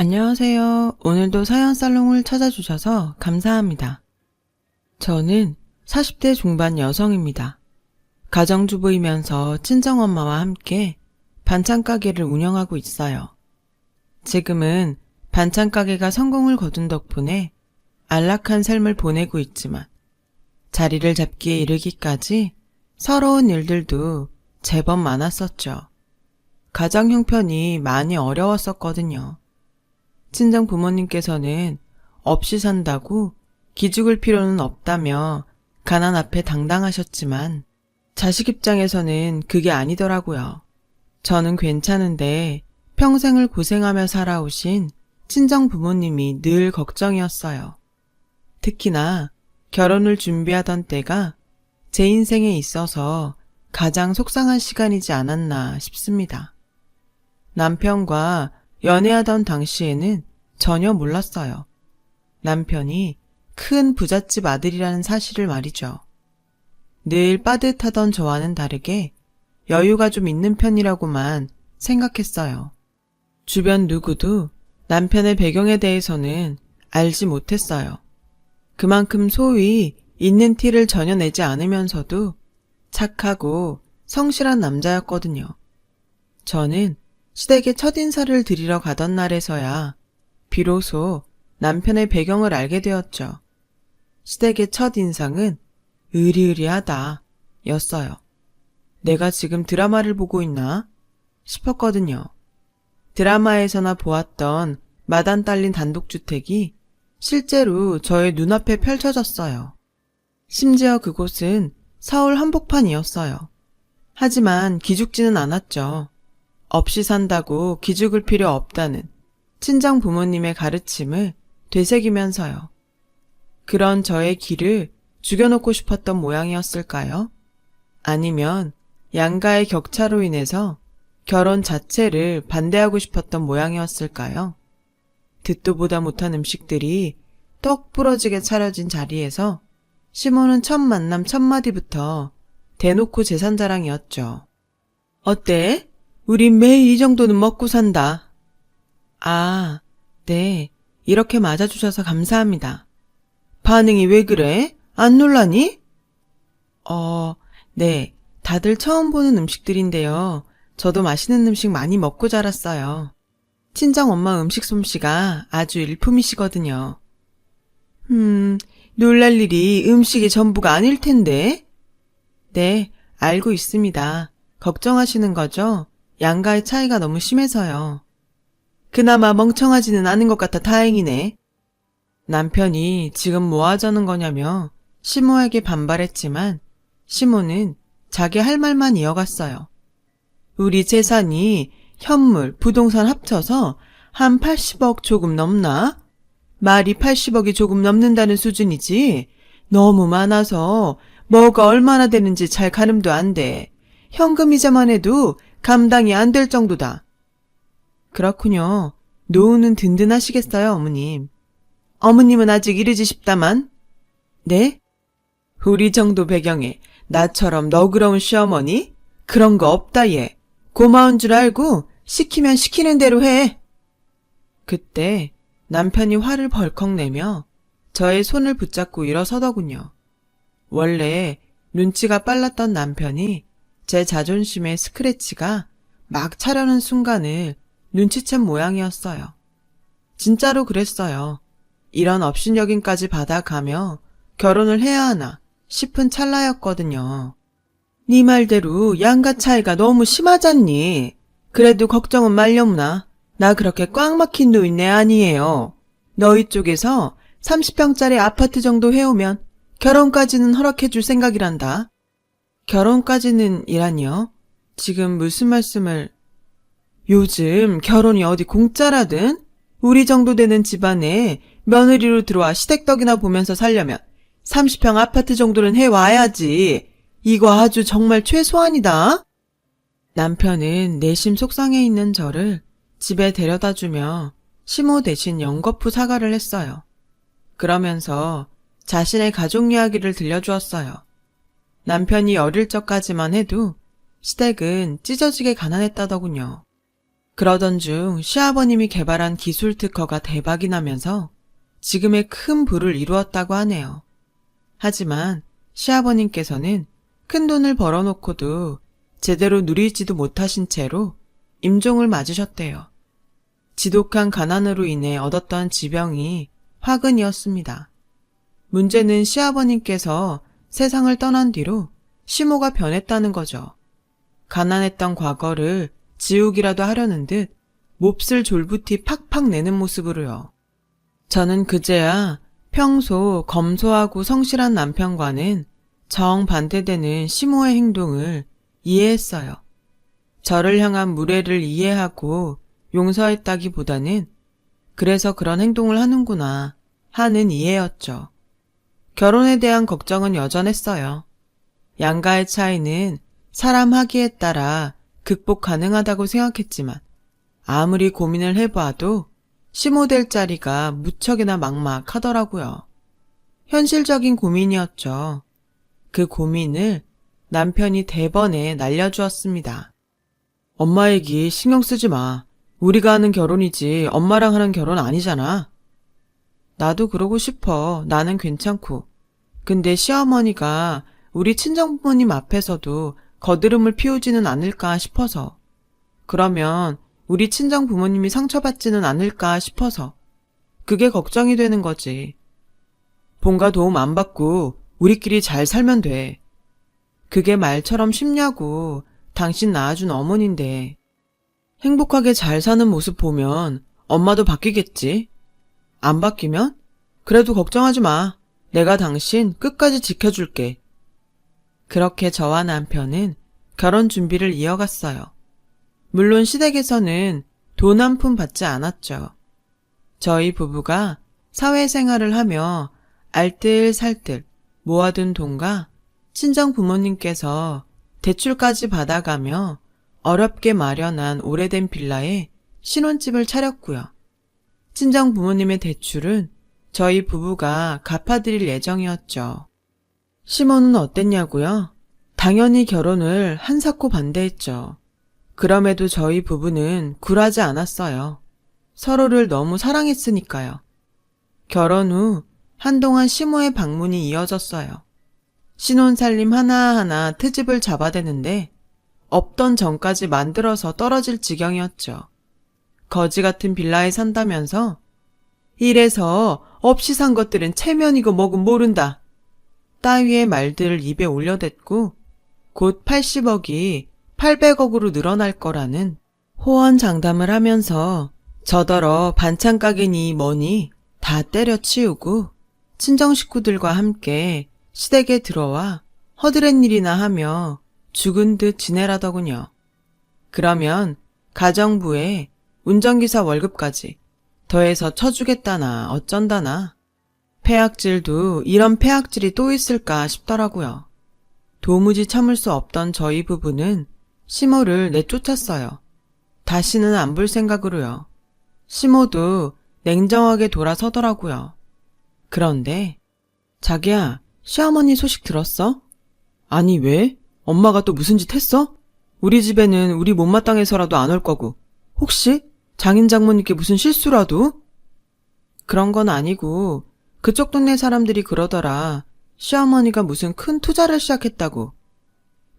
안녕하세요. 오늘도 사연살롱을 찾아주셔서 감사합니다. 저는 40대 중반 여성입니다. 가정주부이면서 친정엄마와 함께 반찬가게를 운영하고 있어요. 지금은 반찬가게가 성공을 거둔 덕분에 안락한 삶을 보내고 있지만 자리를 잡기에 이르기까지 서러운 일들도 제법 많았었죠. 가정 형편이 많이 어려웠었거든요. 친정 부모님께서는 없이 산다고 기죽을 필요는 없다며 가난 앞에 당당하셨지만 자식 입장에서는 그게 아니더라고요. 저는 괜찮은데 평생을 고생하며 살아오신 친정 부모님이 늘 걱정이었어요. 특히나 결혼을 준비하던 때가 제 인생에 있어서 가장 속상한 시간이지 않았나 싶습니다. 남편과 연애하던 당시에는 전혀 몰랐어요. 남편이 큰 부잣집 아들이라는 사실을 말이죠. 늘 빠듯하던 저와는 다르게 여유가 좀 있는 편이라고만 생각했어요. 주변 누구도 남편의 배경에 대해서는 알지 못했어요. 그만큼 소위 있는 티를 전혀 내지 않으면서도 착하고 성실한 남자였거든요. 저는 시댁에 첫인사를 드리러 가던 날에서야 비로소 남편의 배경을 알게 되었죠. 시댁의 첫인상은 으리으리하다 였어요. 내가 지금 드라마를 보고 있나 싶었거든요. 드라마에서나 보았던 마당 딸린 단독주택이 실제로 저의 눈앞에 펼쳐졌어요. 심지어 그곳은 서울 한복판이었어요. 하지만 기죽지는 않았죠. 없이 산다고 기죽을 필요 없다는 친정 부모님의 가르침을 되새기면서요. 그런 저의 길을 죽여놓고 싶었던 모양이었을까요? 아니면 양가의 격차로 인해서 결혼 자체를 반대하고 싶었던 모양이었을까요? 듣도 보다 못한 음식들이 떡 부러지게 차려진 자리에서 시모는 첫 만남 첫 마디부터 대놓고 재산 자랑이었죠. 어때? 우린 매일 이 정도는 먹고 산다. 아, 네. 이렇게 맞아주셔서 감사합니다. 반응이 왜 그래? 안 놀라니? 네. 다들 처음 보는 음식들인데요. 저도 맛있는 음식 많이 먹고 자랐어요. 친정 엄마 음식 솜씨가 아주 일품이시거든요. 놀랄 일이 음식이 전부가 아닐 텐데. 네, 알고 있습니다. 걱정하시는 거죠? 양가의 차이가 너무 심해서요. 그나마 멍청하지는 않은 것 같아 다행이네. 남편이 지금 뭐 하자는 거냐며 시모에게 반발했지만 시모는 자기 할 말만 이어갔어요. 우리 재산이 현물, 부동산 합쳐서 한 80억 조금 넘나? 말이 80억이 조금 넘는다는 수준이지 너무 많아서 뭐가 얼마나 되는지 잘 가늠도 안 돼. 현금 이자만 해도 감당이 안 될 정도다. 그렇군요. 노후는 든든하시겠어요, 어머님. 어머님은 아직 이르지 싶다만. 네? 우리 정도 배경에 나처럼 너그러운 시어머니? 그런 거 없다 얘. 고마운 줄 알고 시키면 시키는 대로 해. 그때 남편이 화를 벌컥 내며 저의 손을 붙잡고 일어서더군요. 원래 눈치가 빨랐던 남편이 제 자존심의 스크래치가 막 차려는 순간을 눈치챈 모양이었어요. 진짜로 그랬어요. 이런 업신여긴까지 받아가며 결혼을 해야 하나 싶은 찰나였거든요. 네 말대로 양가 차이가 너무 심하잖니. 그래도 걱정은 말려무나. 나 그렇게 꽉 막힌 노인네 아니에요. 너희 쪽에서 30평짜리 아파트 정도 해오면 결혼까지는 허락해줄 생각이란다. 결혼까지는 이라니요? 지금 무슨 말씀을... 요즘 결혼이 어디 공짜라든? 우리 정도 되는 집안에 며느리로 들어와 시댁떡이나 보면서 살려면 30평 아파트 정도는 해와야지. 이거 아주 정말 최소한이다. 남편은 내심 속상해 있는 저를 집에 데려다주며 시모 대신 연거푸 사과를 했어요. 그러면서 자신의 가족 이야기를 들려주었어요. 남편이 어릴 적까지만 해도 시댁은 찢어지게 가난했다더군요. 그러던 중 시아버님이 개발한 기술 특허가 대박이 나면서 지금의 큰 부를 이루었다고 하네요. 하지만 시아버님께서는 큰 돈을 벌어놓고도 제대로 누리지도 못하신 채로 임종을 맞으셨대요. 지독한 가난으로 인해 얻었던 지병이 화근이었습니다. 문제는 시아버님께서 세상을 떠난 뒤로 시모가 변했다는 거죠. 가난했던 과거를 지우기라도 하려는 듯 몹쓸 졸부티 팍팍 내는 모습으로요. 저는 그제야 평소 검소하고 성실한 남편과는 정반대되는 시모의 행동을 이해했어요. 저를 향한 무례를 이해하고 용서했다기보다는 그래서 그런 행동을 하는구나 하는 이해였죠. 결혼에 대한 걱정은 여전했어요. 양가의 차이는 사람 하기에 따라 극복 가능하다고 생각했지만 아무리 고민을 해봐도 시모될 자리가 무척이나 막막하더라고요. 현실적인 고민이었죠. 그 고민을 남편이 대번에 날려주었습니다. 엄마 얘기 신경 쓰지 마. 우리가 하는 결혼이지 엄마랑 하는 결혼 아니잖아. 나도 그러고 싶어. 나는 괜찮고. 근데 시어머니가 우리 친정부모님 앞에서도 거드름을 피우지는 않을까 싶어서. 그러면 우리 친정부모님이 상처받지는 않을까 싶어서. 그게 걱정이 되는 거지. 본가 도움 안 받고 우리끼리 잘 살면 돼. 그게 말처럼 쉽냐고. 당신 낳아준 어머니인데. 행복하게 잘 사는 모습 보면 엄마도 바뀌겠지. 안 바뀌면? 그래도 걱정하지 마. 내가 당신 끝까지 지켜줄게. 그렇게 저와 남편은 결혼 준비를 이어갔어요. 물론 시댁에서는 돈 한 푼 받지 않았죠. 저희 부부가 사회생활을 하며 알뜰살뜰 모아둔 돈과 친정 부모님께서 대출까지 받아가며 어렵게 마련한 오래된 빌라에 신혼집을 차렸고요. 친정 부모님의 대출은 저희 부부가 갚아드릴 예정이었죠. 시모는 어땠냐고요? 당연히 결혼을 한사코 반대했죠. 그럼에도 저희 부부는 굴하지 않았어요. 서로를 너무 사랑했으니까요. 결혼 후 한동안 시모의 방문이 이어졌어요. 신혼살림 하나하나 트집을 잡아대는데 없던 전까지 만들어서 떨어질 지경이었죠. 거지 같은 빌라에 산다면서 이래서 없이 산 것들은 체면이고 뭐고 모른다. 따위의 말들을 입에 올려댔고 곧 80억이 800억으로 늘어날 거라는 호언장담을 하면서 저더러 반찬 가게니 뭐니 다 때려치우고 친정 식구들과 함께 시댁에 들어와 허드렛 일이나 하며 죽은 듯 지내라더군요. 그러면 가정부에 운전기사 월급까지 더해서 쳐주겠다나 어쩐다나. 폐악질도 이런 폐악질이 또 있을까 싶더라고요. 도무지 참을 수 없던 저희 부부는 시모를 내쫓았어요. 다시는 안 볼 생각으로요. 시모도 냉정하게 돌아서더라고요. 그런데 자기야, 시어머니 소식 들었어? 아니 왜? 엄마가 또 무슨 짓 했어? 우리 집에는 우리 못마땅해서라도 안 올 거고 혹시 장인 장모님께 무슨 실수라도? 그런 건 아니고 그쪽 동네 사람들이 그러더라. 시어머니가 무슨 큰 투자를 시작했다고.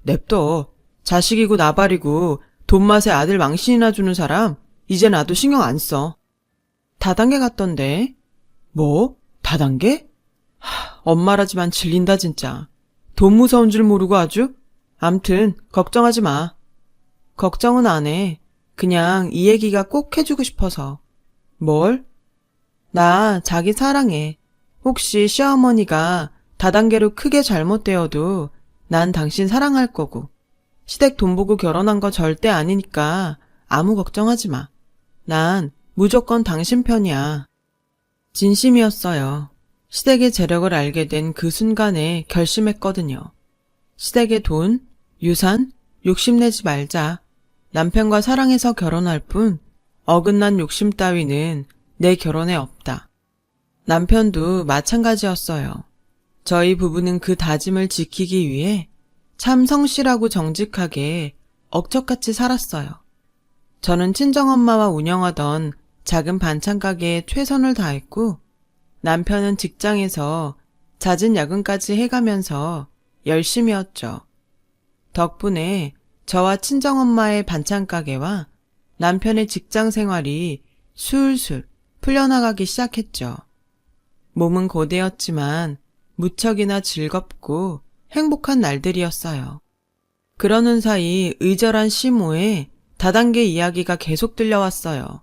냅둬. 자식이고 나발이고 돈맛에 아들 망신이나 주는 사람 이제 나도 신경 안 써. 다단계 같던데. 뭐? 다단계? 엄마라지만 질린다 진짜. 돈 무서운 줄 모르고 아주? 암튼 걱정하지 마. 걱정은 안 해. 그냥 이 얘기가 꼭 해주고 싶어서. 뭘? 나 자기 사랑해. 혹시 시어머니가 다단계로 크게 잘못되어도 난 당신 사랑할 거고 시댁 돈 보고 결혼한 거 절대 아니니까 아무 걱정하지 마. 난 무조건 당신 편이야. 진심이었어요. 시댁의 재력을 알게 된 그 순간에 결심했거든요. 시댁의 돈, 유산, 욕심내지 말자. 남편과 사랑해서 결혼할 뿐 어긋난 욕심 따위는 내 결혼에 없다. 남편도 마찬가지였어요. 저희 부부는 그 다짐을 지키기 위해 참 성실하고 정직하게 억척같이 살았어요. 저는 친정엄마와 운영하던 작은 반찬 가게에 최선을 다했고 남편은 직장에서 잦은 야근까지 해가면서 열심히 했죠. 덕분에 저와 친정엄마의 반찬 가게와 남편의 직장 생활이 술술 풀려나가기 시작했죠. 몸은 고되었지만 무척이나 즐겁고 행복한 날들이었어요. 그러는 사이 의절한 시모의 다단계 이야기가 계속 들려왔어요.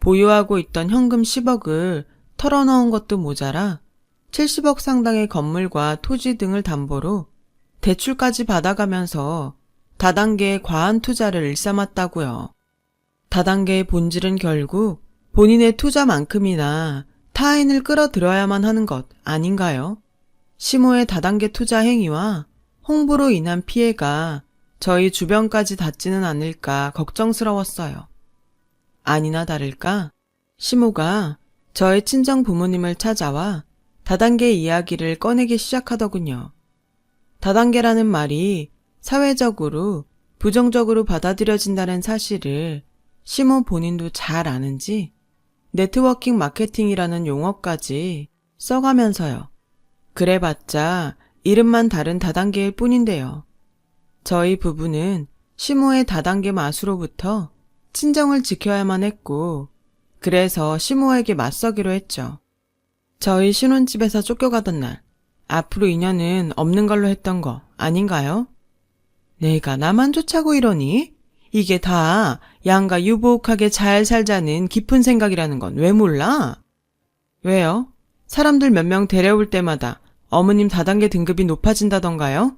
보유하고 있던 현금 10억을 털어넣은 것도 모자라 70억 상당의 건물과 토지 등을 담보로 대출까지 받아가면서 다단계의 과한 투자를 일삼았다고요. 다단계의 본질은 결국 본인의 투자만큼이나 타인을 끌어들여야만 하는 것 아닌가요? 시모의 다단계 투자 행위와 홍보로 인한 피해가 저희 주변까지 닿지는 않을까 걱정스러웠어요. 아니나 다를까 시모가 저의 친정 부모님을 찾아와 다단계 이야기를 꺼내기 시작하더군요. 다단계라는 말이 사회적으로 부정적으로 받아들여진다는 사실을 시모 본인도 잘 아는지 네트워킹 마케팅이라는 용어까지 써가면서요. 그래봤자 이름만 다른 다단계일 뿐인데요. 저희 부부는 시모의 다단계 마수로부터 친정을 지켜야만 했고 그래서 시모에게 맞서기로 했죠. 저희 신혼집에서 쫓겨가던 날 앞으로 인연은 없는 걸로 했던 거 아닌가요? 내가 나만 쫓아고 이러니? 이게 다 양가 유복하게 잘 살자는 깊은 생각이라는 건 왜 몰라? 왜요? 사람들 몇 명 데려올 때마다 어머님 다단계 등급이 높아진다던가요?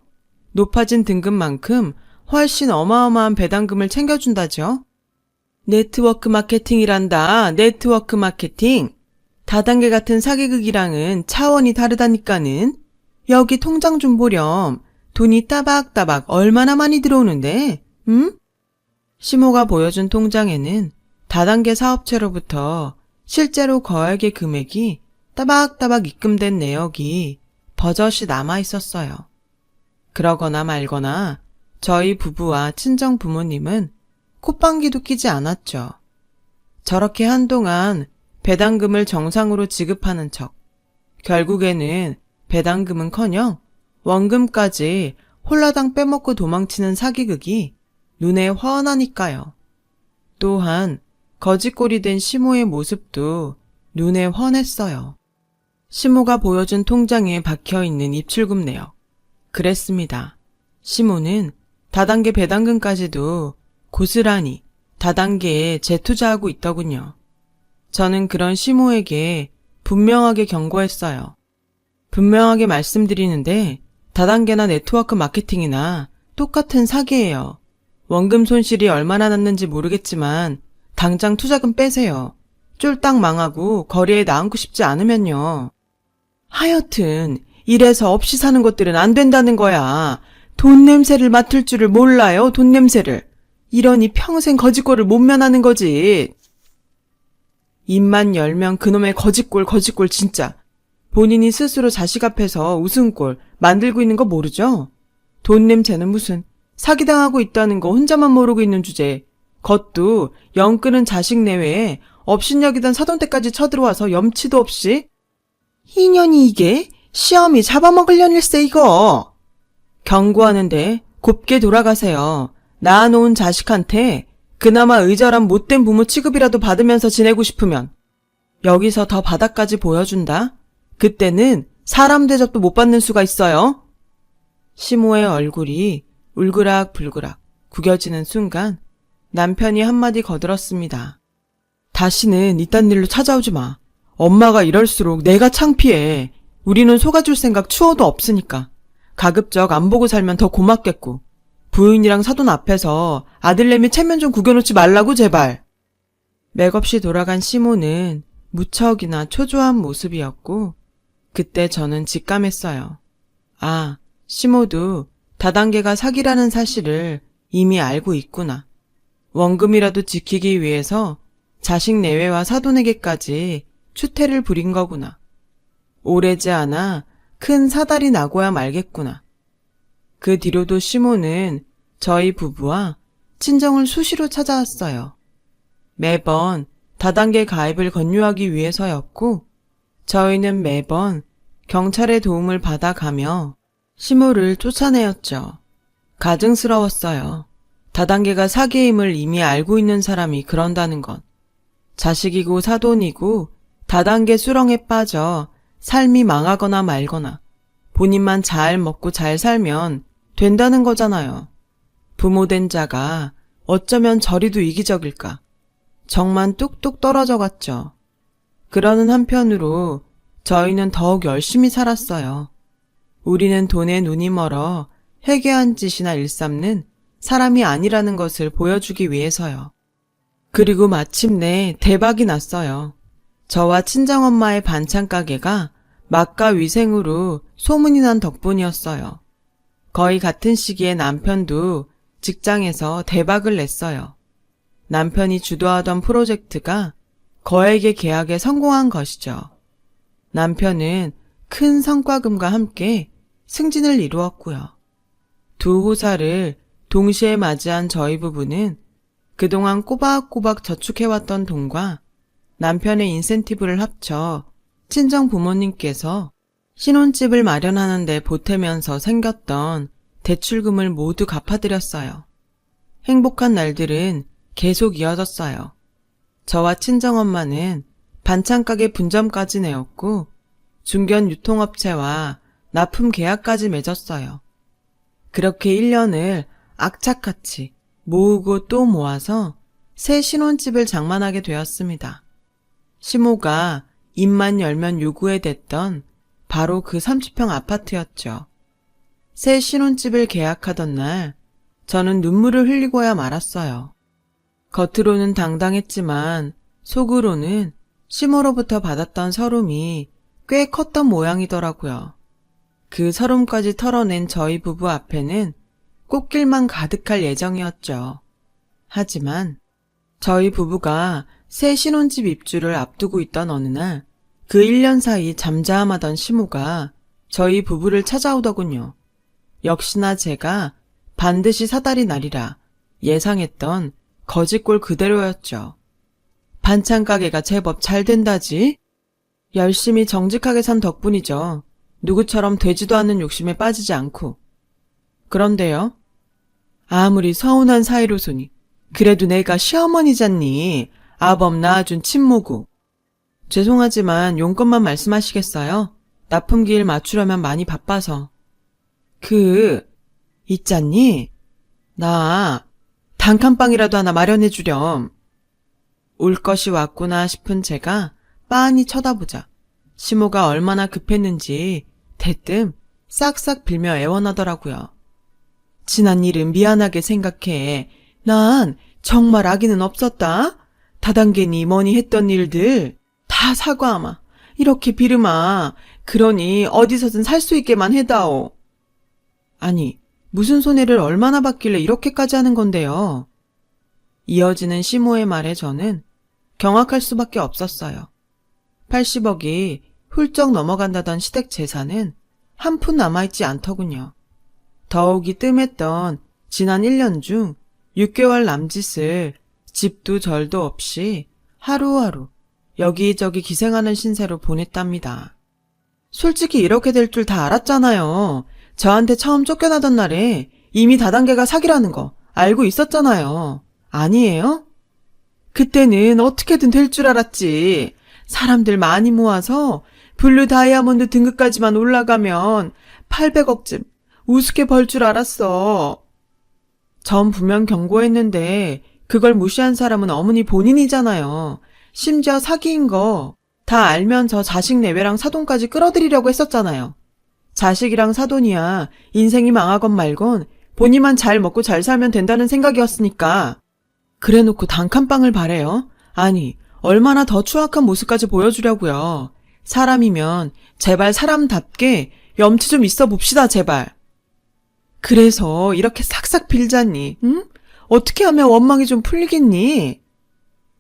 높아진 등급만큼 훨씬 어마어마한 배당금을 챙겨준다죠? 네트워크 마케팅이란다. 네트워크 마케팅. 다단계 같은 사기극이랑은 차원이 다르다니까는. 여기 통장 좀 보렴. 돈이 따박따박 얼마나 많이 들어오는데, 응? 시모가 보여준 통장에는 다단계 사업체로부터 실제로 거액의 금액이 따박따박 입금된 내역이 버젓이 남아있었어요. 그러거나 말거나 저희 부부와 친정 부모님은 콧방귀도 끼지 않았죠. 저렇게 한동안 배당금을 정상으로 지급하는 척, 결국에는 배당금은커녕 원금까지 홀라당 빼먹고 도망치는 사기극이 눈에 훤하니까요. 또한 거짓골이 된 시모의 모습도 눈에 훤했어요. 시모가 보여준 통장에 박혀있는 입출금 내역. 그랬습니다. 시모는 다단계 배당금까지도 고스란히 다단계에 재투자하고 있더군요. 저는 그런 시모에게 분명하게 경고했어요. 분명하게 말씀드리는데 다단계나 네트워크 마케팅이나 똑같은 사기예요. 원금 손실이 얼마나 났는지 모르겠지만 당장 투자금 빼세요. 쫄딱 망하고 거리에 나앉고 싶지 않으면요. 하여튼 이래서 없이 사는 것들은 안 된다는 거야. 돈 냄새를 맡을 줄을 몰라요. 돈 냄새를. 이러니 평생 거짓골을 못 면하는 거지. 입만 열면 그놈의 거짓골 진짜. 본인이 스스로 자식 앞에서 웃음골 만들고 있는 거 모르죠? 돈 냄새는 무슨 사기당하고 있다는 거 혼자만 모르고 있는 주제에 겉도 영 끄는 자식 내외에 업신여기던 사돈댁까지 쳐들어와서 염치도 없이 이년이 이게 시험이 잡아먹으려닐세 이거. 경고하는데 곱게 돌아가세요. 낳아놓은 자식한테 그나마 의절한 못된 부모 취급이라도 받으면서 지내고 싶으면 여기서 더 바닥까지 보여준다? 그때는 사람 대접도 못 받는 수가 있어요. 시모의 얼굴이 울그락불그락 구겨지는 순간 남편이 한마디 거들었습니다. 다시는 이딴 일로 찾아오지 마. 엄마가 이럴수록 내가 창피해. 우리는 속아줄 생각 추워도 없으니까. 가급적 안 보고 살면 더 고맙겠고. 부인이랑 사돈 앞에서 아들내미 체면 좀 구겨놓지 말라고 제발. 맥없이 돌아간 시모는 무척이나 초조한 모습이었고 그때 저는 직감했어요. 아, 시모도 다단계가 사기라는 사실을 이미 알고 있구나. 원금이라도 지키기 위해서 자식 내외와 사돈에게까지 추태를 부린 거구나. 오래지 않아 큰 사달이 나고야 말겠구나. 그 뒤로도 시모는 저희 부부와 친정을 수시로 찾아왔어요. 매번 다단계 가입을 권유하기 위해서였고, 저희는 매번 경찰의 도움을 받아가며 시모를 쫓아내었죠. 가증스러웠어요. 다단계가 사기임을 이미 알고 있는 사람이 그런다는 건. 자식이고 사돈이고 다단계 수렁에 빠져 삶이 망하거나 말거나 본인만 잘 먹고 잘 살면 된다는 거잖아요. 부모된 자가 어쩌면 저리도 이기적일까. 정만 뚝뚝 떨어져 갔죠. 그러는 한편으로 저희는 더욱 열심히 살았어요. 우리는 돈에 눈이 멀어 회개한 짓이나 일삼는 사람이 아니라는 것을 보여주기 위해서요. 그리고 마침내 대박이 났어요. 저와 친정엄마의 반찬 가게가 맛과 위생으로 소문이 난 덕분이었어요. 거의 같은 시기에 남편도 직장에서 대박을 냈어요. 남편이 주도하던 프로젝트가 거액의 계약에 성공한 것이죠. 남편은 큰 성과금과 함께 승진을 이루었고요. 두 호사를 동시에 맞이한 저희 부부는 그동안 꼬박꼬박 저축해왔던 돈과 남편의 인센티브를 합쳐 친정 부모님께서 신혼집을 마련하는 데 보태면서 생겼던 대출금을 모두 갚아드렸어요. 행복한 날들은 계속 이어졌어요. 저와 친정엄마는 반찬가게 분점까지 내었고 중견 유통업체와 납품 계약까지 맺었어요. 그렇게 1년을 악착같이 모으고 또 모아서 새 신혼집을 장만하게 되었습니다. 시모가 입만 열면 요구해 댔던 바로 그 30평 아파트였죠. 새 신혼집을 계약하던 날 저는 눈물을 흘리고야 말았어요. 겉으로는 당당했지만 속으로는 시모로부터 받았던 서름이 꽤 컸던 모양이더라고요. 그 서름까지 털어낸 저희 부부 앞에는 꽃길만 가득할 예정이었죠. 하지만 저희 부부가 새 신혼집 입주를 앞두고 있던 어느 날 그 1년 사이 잠잠하던 시모가 저희 부부를 찾아오더군요. 역시나 제가 반드시 사달이 나리라 예상했던 거짓골 그대로였죠. 반찬 가게가 제법 잘 된다지? 열심히 정직하게 산 덕분이죠. 누구처럼 되지도 않는 욕심에 빠지지 않고. 그런데요. 아무리 서운한 사이로소니 그래도 내가 시어머니잖니. 아범 낳아준 친모고. 죄송하지만 용건만 말씀하시겠어요? 납품기일 맞추려면 많이 바빠서. 있잖니? 나 단칸방이라도 하나 마련해 주렴. 올 것이 왔구나 싶은 제가 빤히 쳐다보자 시모가 얼마나 급했는지 대뜸 싹싹 빌며 애원하더라고요. 지난 일은 미안하게 생각해. 난 정말 악의는 없었다. 다단계니 뭐니 했던 일들 다 사과하마. 이렇게 비르마. 그러니 어디서든 살 수 있게만 해다오. 아니, 무슨 손해를 얼마나 받길래 이렇게까지 하는 건데요. 이어지는 시모의 말에 저는 경악할 수밖에 없었어요. 80억이 훌쩍 넘어간다던 시댁 재산은 한 푼 남아있지 않더군요. 더욱이 뜸했던 지난 1년 중 6개월 남짓을 집도 절도 없이 하루하루 여기저기 기생하는 신세로 보냈답니다. 솔직히 이렇게 될 줄 다 알았잖아요. 저한테 처음 쫓겨나던 날에 이미 다단계가 사기라는 거 알고 있었잖아요. 아니에요? 그때는 어떻게든 될 줄 알았지. 사람들 많이 모아서 블루 다이아몬드 등급까지만 올라가면 800억쯤 우습게 벌 줄 알았어. 전 분명 경고했는데 그걸 무시한 사람은 어머니 본인이잖아요. 심지어 사기인 거 다 알면서 자식 내외랑 사돈까지 끌어들이려고 했었잖아요. 자식이랑 사돈이야 인생이 망하건 말건 본인만 잘 먹고 잘 살면 된다는 생각이었으니까. 그래놓고 단칸방을 바래요? 아니, 얼마나 더 추악한 모습까지 보여주려고요. 사람이면 제발 사람답게 염치 좀 있어 봅시다, 제발. 그래서 이렇게 싹싹 빌자니, 응? 어떻게 하면 원망이 좀 풀리겠니?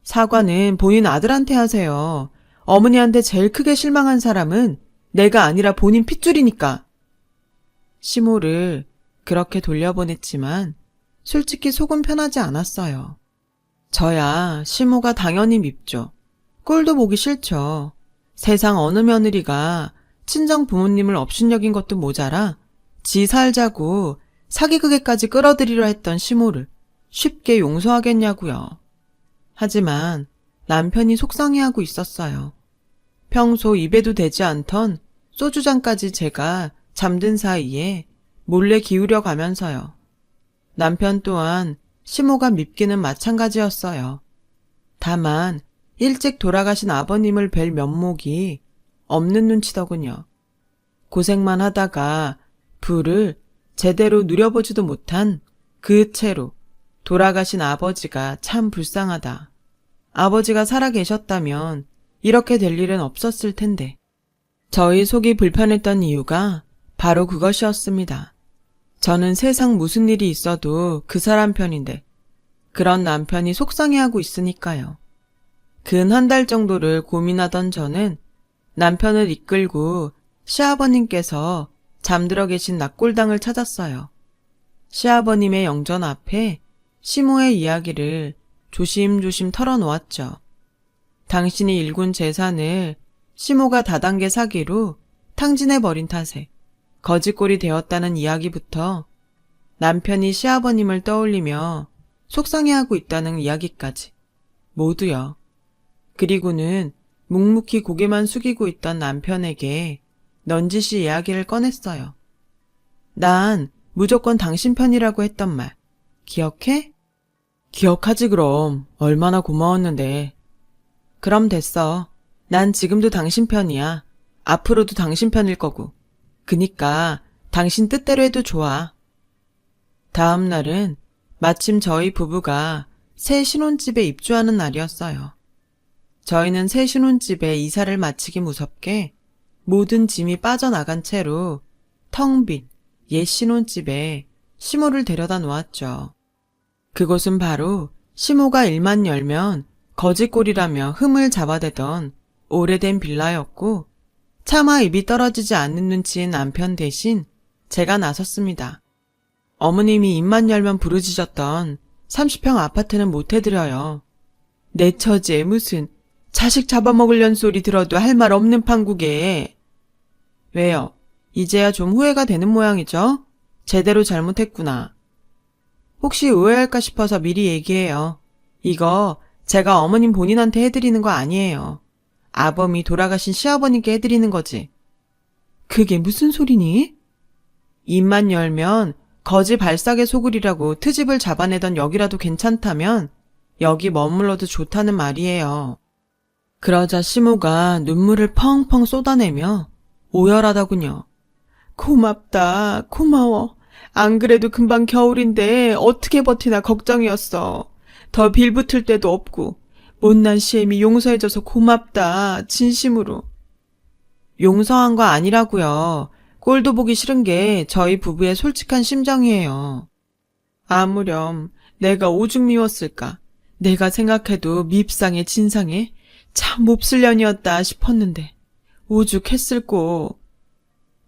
사과는 본인 아들한테 하세요. 어머니한테 제일 크게 실망한 사람은 내가 아니라 본인 핏줄이니까. 시모를 그렇게 돌려보냈지만 솔직히 속은 편하지 않았어요. 저야 시모가 당연히 밉죠. 꼴도 보기 싫죠. 세상 어느 며느리가 친정 부모님을 업신여긴 것도 모자라 지 살자고 사기극에까지 끌어들이려 했던 시모를 쉽게 용서하겠냐고요. 하지만 남편이 속상해하고 있었어요. 평소 입에도 대지 않던 소주잔까지 제가 잠든 사이에 몰래 기울여 가면서요. 남편 또한 시모가 밉기는 마찬가지였어요. 다만 일찍 돌아가신 아버님을 뵐 면목이 없는 눈치더군요. 고생만 하다가 부를 제대로 누려보지도 못한 그 채로 돌아가신 아버지가 참 불쌍하다. 아버지가 살아계셨다면 이렇게 될 일은 없었을 텐데. 저희 속이 불편했던 이유가 바로 그것이었습니다. 저는 세상 무슨 일이 있어도 그 사람 편인데 그런 남편이 속상해하고 있으니까요. 근 한 달 정도를 고민하던 저는 남편을 이끌고 시아버님께서 잠들어 계신 낙골당을 찾았어요. 시아버님의 영전 앞에 시모의 이야기를 조심조심 털어놓았죠. 당신이 일군 재산을 시모가 다단계 사기로 탕진해버린 탓에 거지꼴이 되었다는 이야기부터 남편이 시아버님을 떠올리며 속상해하고 있다는 이야기까지 모두요. 그리고는 묵묵히 고개만 숙이고 있던 남편에게 넌지시 이야기를 꺼냈어요. 난 무조건 당신 편이라고 했던 말 기억해? 기억하지 그럼. 얼마나 고마웠는데. 그럼 됐어. 난 지금도 당신 편이야. 앞으로도 당신 편일 거고. 그니까 당신 뜻대로 해도 좋아. 다음 날은 마침 저희 부부가 새 신혼집에 입주하는 날이었어요. 저희는 새 신혼집에 이사를 마치기 무섭게 모든 짐이 빠져나간 채로 텅 빈 옛 신혼집에 시모를 데려다 놓았죠. 그곳은 바로 시모가 일만 열면 거지꼴이라며 흠을 잡아대던 오래된 빌라였고 차마 입이 떨어지지 않는 눈치인 남편 대신 제가 나섰습니다. 어머님이 입만 열면 부르짖었던 30평 아파트는 못 해드려요. 내 처지에 무슨 자식 잡아먹으려는 소리 들어도 할 말 없는 판국에. 왜요? 이제야 좀 후회가 되는 모양이죠? 제대로 잘못했구나. 혹시 오해할까 싶어서 미리 얘기해요. 이거 제가 어머님 본인한테 해드리는 거 아니에요. 아범이 돌아가신 시아버님께 해드리는 거지. 그게 무슨 소리니? 입만 열면 거지 발삭의 소굴이라고 트집을 잡아내던 여기라도 괜찮다면 여기 머물러도 좋다는 말이에요. 그러자 시모가 눈물을 펑펑 쏟아내며 오열하더군요. 고맙다, 고마워. 안 그래도 금방 겨울인데 어떻게 버티나 걱정이었어. 더 빌붙을 데도 없고 못난 시엠이 용서해줘서 고맙다, 진심으로. 용서한 거 아니라고요. 꼴도 보기 싫은 게 저희 부부의 솔직한 심정이에요. 아무렴 내가 오죽 미웠을까. 내가 생각해도 밉상에 진상에 참 몹쓸 년이었다 싶었는데 오죽했을꼬.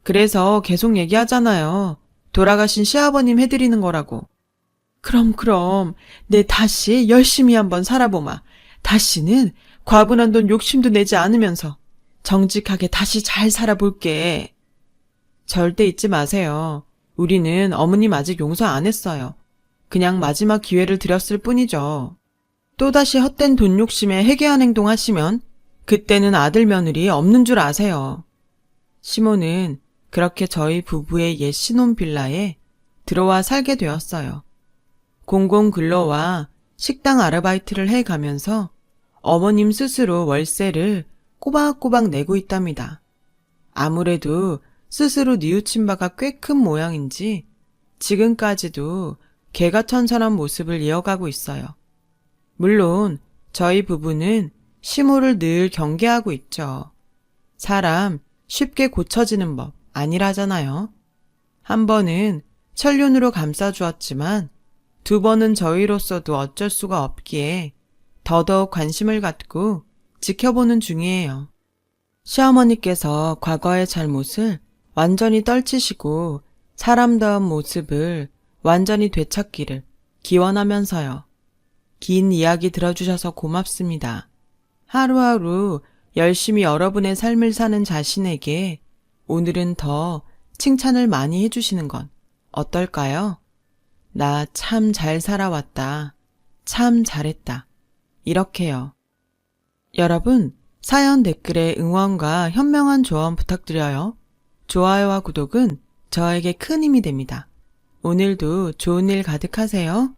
그래서 계속 얘기하잖아요. 돌아가신 시아버님 해드리는 거라고. 그럼 내 다시 열심히 한번 살아보마. 다시는 과분한 돈 욕심도 내지 않으면서 정직하게 다시 잘 살아볼게. 절대 잊지 마세요. 우리는 어머님 아직 용서 안 했어요. 그냥 마지막 기회를 드렸을 뿐이죠. 또다시 헛된 돈 욕심에 해괴한 행동 하시면 그때는 아들 며느리 없는 줄 아세요. 시모는 그렇게 저희 부부의 옛 신혼 빌라에 들어와 살게 되었어요. 공공 근로와 식당 아르바이트를 해가면서 어머님 스스로 월세를 꼬박꼬박 내고 있답니다. 아무래도 스스로 뉘우친 바가 꽤 큰 모양인지 지금까지도 개가천선한 모습을 이어가고 있어요. 물론 저희 부부는 시모를 늘 경계하고 있죠. 사람 쉽게 고쳐지는 법 아니라잖아요. 한 번은 천륜으로 감싸주었지만 두 번은 저희로서도 어쩔 수가 없기에 더더욱 관심을 갖고 지켜보는 중이에요. 시어머니께서 과거의 잘못을 완전히 떨치시고 사람다운 모습을 완전히 되찾기를 기원하면서요. 긴 이야기 들어주셔서 고맙습니다. 하루하루 열심히 여러분의 삶을 사는 자신에게 오늘은 더 칭찬을 많이 해주시는 건 어떨까요? 나 참 잘 살아왔다. 참 잘했다. 이렇게요. 여러분, 사연 댓글에 응원과 현명한 조언 부탁드려요. 좋아요와 구독은 저에게 큰 힘이 됩니다. 오늘도 좋은 일 가득하세요.